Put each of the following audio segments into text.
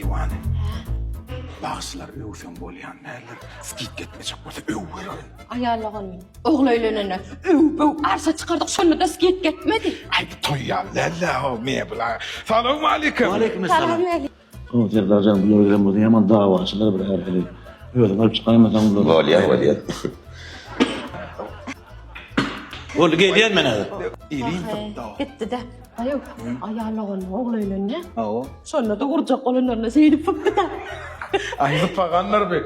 pehlivan. Bağıslar övsen bolyan näler? Skit getmejek bolsa öwger. Ayarlagan oğul öýlenene öw arsa çıkardık şonda da skit getmedi. Ay bu toýýan lalla o me bula. Salamu aleykum. Salam aleykum. O Serdarcan bu yoldan burada yaman davaçılar bir herhali. Öyle alıp çıkarmadan bunlar. Valya. Oldu geliyen men hadi. İlin tuttu. Gitti de. Ayo ayarlagan oğul öýlenene. O. Şonda da gurjak olanlarına seyredip fıkta. Ay zıpaganlar be.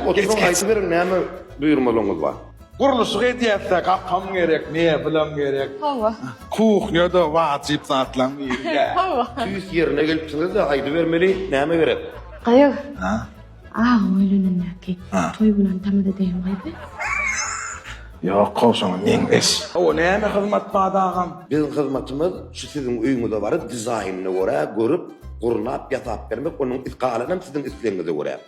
Oturun aytı verin näme buyurmalarınız var. Kuruluşu etiyette kapam gerek, ne bilen gerek. Hava. Kuhnyada vacip zatlan yerine. Hava. Tüys yerine gelipsiniz de aytı vermeli näme gerek? Ayo. Ha? Öýlenene ki toy bilen tamada diýen gaýpy. Yok koşun nenges. O näme hizmet badagam? Bizim hizmetimiz şu sizin öýüňizde barıp dizaynına göre görüp, gurnap, ýasap bermek, onun itqalyny sizin isleňize göre.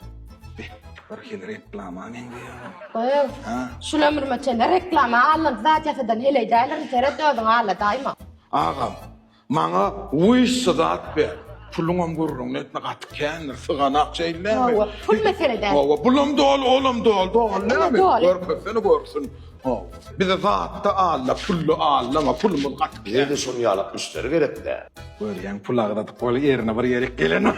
Bir kere reklama nenge ya. Ayo. Şulamır maçana reklama alın zat yasadan hele daylar tere dödün ala daima. Ağam, maňa wiş sadat ber. Pulunam gurrun netne gatken, sığanak şeýle. Hava. Pul mesele de. Hava, bulum dol, oğlum dol. Näme? Dol. Görmesini görsün. Hava. Bize zatta alla, pullu alla, ma pulumul gatken. Bize de şonu ýalap müşteri gerek de. Görýän pulagdadyk bol ýerine bir ýerek gelen.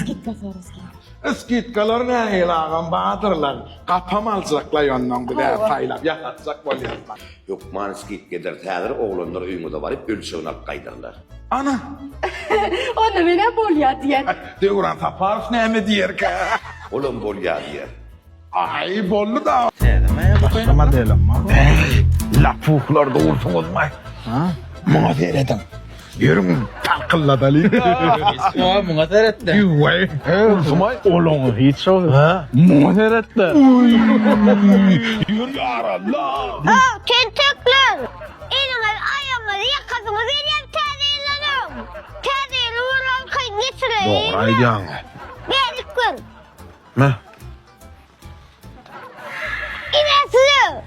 Git kafarız. Skitkalar nähil ağam badyrlar. Kapam aljaklar ýondan bir taýlap ýatatjak bolýarlar. Yok manskit geder täzir oğlanlar öýüňize barıp ölçegini alıp gaýdarlar. Ana, Onda mene bolýar diýen. döwran taparf näme diýerkä? Olam bolýar diýer. Ay bollu da. Başlama diyelim ma. Lapuklar doğursunuzmay. Ha? Muğa seyredin. Yürün takılla dali. Muğa muğa seyretti. Yuvay. Olsumay. Olonu hiç oldu. Ha? Muğa seyretti. Yürü yarallah. Tentekler! Eliniz ayağınızı yakasınız edeyim tədeylenim. Tədeyli vuran kayın getireyim. Doğru aydan. Geldik gün. Ne? İnesiz.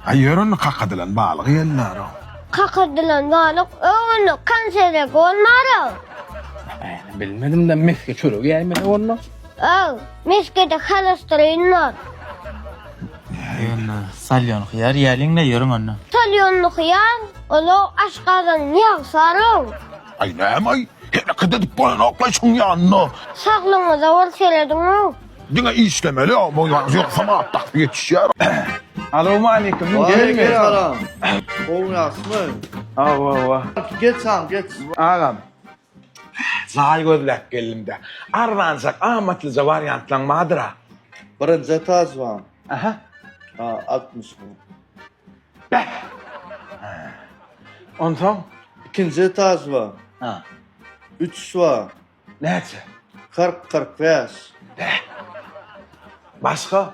Ay yürün kakadılan balığı yerler o. Kakırdılan balık oğunu kansere olmalı. Bilmedim de meske çürük yeymedi onu. Meskede kalastırınlar. Salyon hıyar yelinle yürün onu. Talyonlu hıyar, onu aşkazan yağsarım. Ay näme ay? Hele kıdadık boyuna oklaysın yanına. Sağlığınıza var seyredin mi? Dine işlemeli ama yoksa ma attak yetişer. Alomu aleyküm. Aleykümselam. Oğlum Yasmin. Ava. Geç sen geç. Ağam. Zay gözlek gelimde. Arlansak amatlıca varyantlanmadır ha. Birinci etaj var. Aha. 60 bu. Beh. Ondan? İkinci etaj var. Ha. 3 var. Neyse. 40-45. Başka?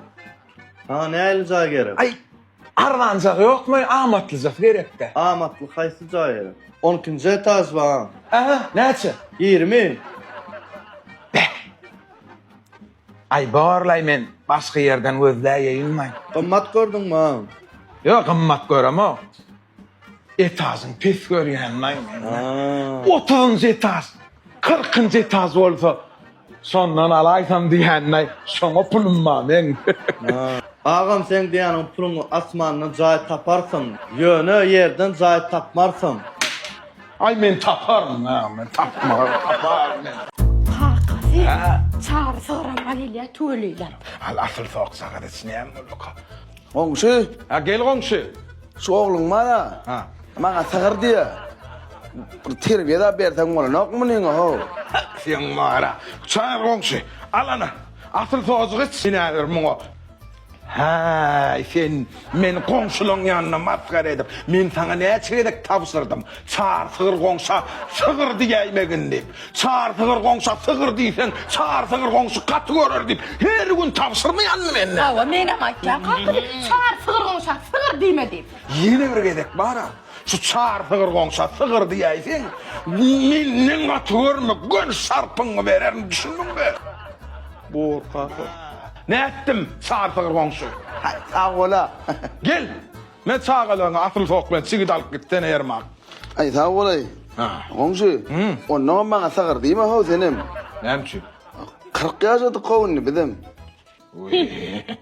Ha ne elinize gerek? Ay. Arlansak yok mu? Amatlıca gerek de. Amatlı kaysı cayı. 12. etaj var. Aha. Neyse. 20. Ay bağırlay men. Başka yerden gözleyeyim. Kımmat gördün mü? Yok kımmat görem o. Etajın pis görüyen lan. 30. etaj. 40. etaj olsa. Sondan alaysam diýänler, şoňa pulum bar men. Ağam sen diýäniň puluny asmandan jaý taparsın. Ýöne yerden jaý tapmarsın. Ay men taparım, men tapmar. Kakasy. Çağır soran balilya töleýler. Al asıl soqsaga da sinäm bolka. Oňşy, Ha gel goňşy. şu oğlun bana. Ha. Maňa sagır diýe. Bir terbiýe bersen bolanokmy neňe ho? Sen mara. Çağır goňşy. Al ana. Asıl soqsaga sinädir muňa. Ha, sen men komşuluň ýanyna maskara edip, men saňa näçe gerek tapşyrdım. Çağır sığır goňşa, sığır diýmegin dip. Çağır sığır goňşa, sığır diýsen, çağır sığır goňşa gaty görür dip. Her gün tapşyrmaýanmy men? Hava mene maýtlar. Kakasy çağır sığır goňşa sığır diýme dip. Ýene bir gedek bara. Şu çağır sığır goňşa, sığır diýsen, menden gaty görmek, gün şarpyňy bererim, düşündiňmi? Bor kakı. Ne ettim çağır sığır goňşa? Sağ ola. Gel. Men çağılaňa asyl sok bilen sigit alyp gitden ermak. Ay sağ olay. Ha. Gongşu. Ondan bana sağır değil mi ha senin? Näçe? 40 yaşadık kovunni bidim.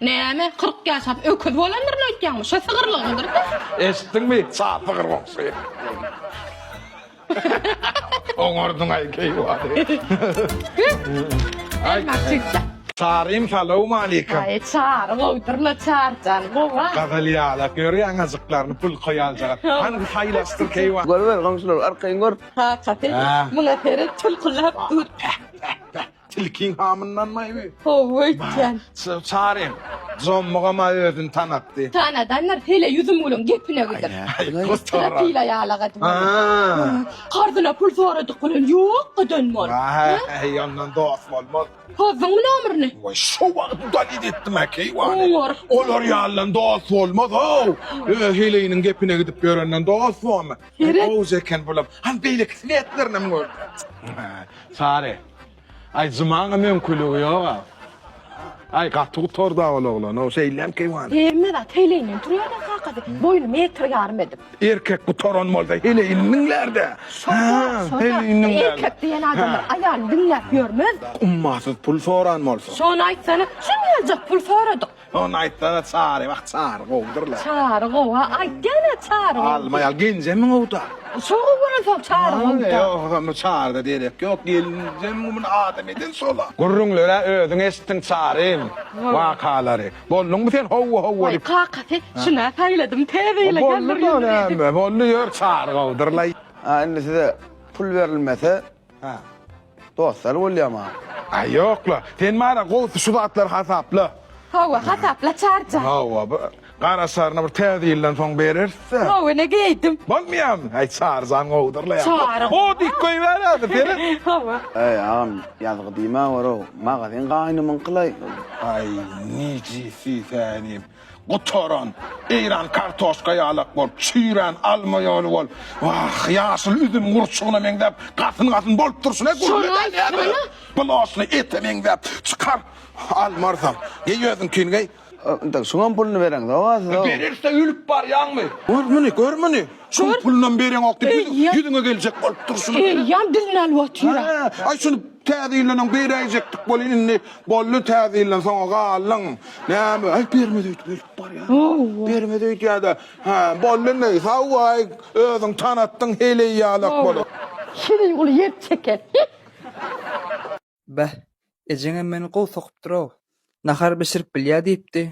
Näme 40 ýaşap öküz bolandyr näýtýärmi? Şo sygyrlygydyr. Eşitdiňmi? Çapygyr goňsy. Oňardyň ay keýwady. Ay, Sarim salamu aleykum. Ay çar, gowdurla çarcan, gowa. Gazalyala görýän azıklaryny pul koýaljagat. Hangy haýlastyr keýwa. Gör ver gongşular arkayın gör. Ha, çaty. Ha. Muňa tere tulkullap dur. Tilkiň hamyndan maýby? Howeýtjan. Sarim, zommugama özün tanatdy. Tanadanlar hele yüzüm bolun gepine gider. Pila ýalagat. Ha. Kardyna pul soradyk bilen ýok dönmür. Ha, ýandan dost bolmaz. Hazyň bilen ömrüni. Vay şu wagt dalil etdim keýwa. Olar. Olar ýallan dost bolmaz. Haw. Heleyiniň gepine gidip görenden dost bolma. Oz eken bolam. Han beýlik netlerine mi gör? Sare. Ay zımana mümkünlüğü yok. Ay katı torda oğlan o şeylem keýwan. Derme da teleýinin turýardan kakady. Boynu metr ýarym edip. Erkek bu toron molda heleyinlerde. Heleyinlerde. Erkek diýen adamlar aýal dinläp görmez. Ummasyz pul soran bolsa. Şonu aýtsana, şunu pul soradyk. Onu aýtlara çare, wagt çare gowdurlar. Çar gowa, aýtjana çar. Almaýal genjemin owda. Şoňa bolan çar gowa. Yok, ama çağırdı diyerek. Yok, geleceğim bunun adam edin sola. Gurrunlara özün estin çağırayım. Vakalari. Bollun mu sen hovu Ay kakady, şuna taýladım, tebeýle geldir. Bollu yer çağır gowdurlay. Ha indi size pul verilmese Ha. dostlar bolýama. Ay yok la. Sen mara gowsu şu zatlar hasaplı. Hawa hasapla çarca. Hava, qarasarına bir täzilden soň berirse. Hawa ne geydim. Bolmaýam. Ay çağırsan gowdurlay. Çağır. O dik koy beradi Ferit. Hawa. Ay ağam yazık diýme waro. Magazin gaýnymyň kylay. Ay necisi senim. Otoran, İran kartoşka yalak bol, çiğren alma yolu bol. Vah, yaşıl üzüm gurçuğuna mengdep, katın bolup dursun. Bulasını ete mengdep, çıkar. Almarsam, yiyödün kingey. Tak şuňan pulunu beren da was. Berirse ülüp bar ýanmy. Görmüni. Şun pulundan beren okdy, yüzüňe geljek bolup dursun. Ýam dilini alyp otyra. Ay şunu täzilenen berejekdik bolini, bollu täzilenen soňa galyň. Näme? Ay bermedi ülüp bar ýa. Bermedi ýa-da. Ha, bollu ne? Saway, özüň tanatdyň hele ýalak bolup. Şirin ul ýep çeker. Bäh, ejeňe meni gow sokup duraw. Nahar beşirip bilýär diýipdi.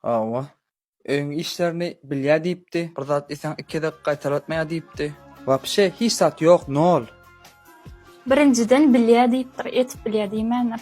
Awa. Öň işlerini bilýär diýipdi. Bir zat eseň 2 dakika gaýtaratmaýar diýipdi. Wapşe hiç zat ýok, nol. Birinciden bilýär diýipdir, etip bilýär diýmänler.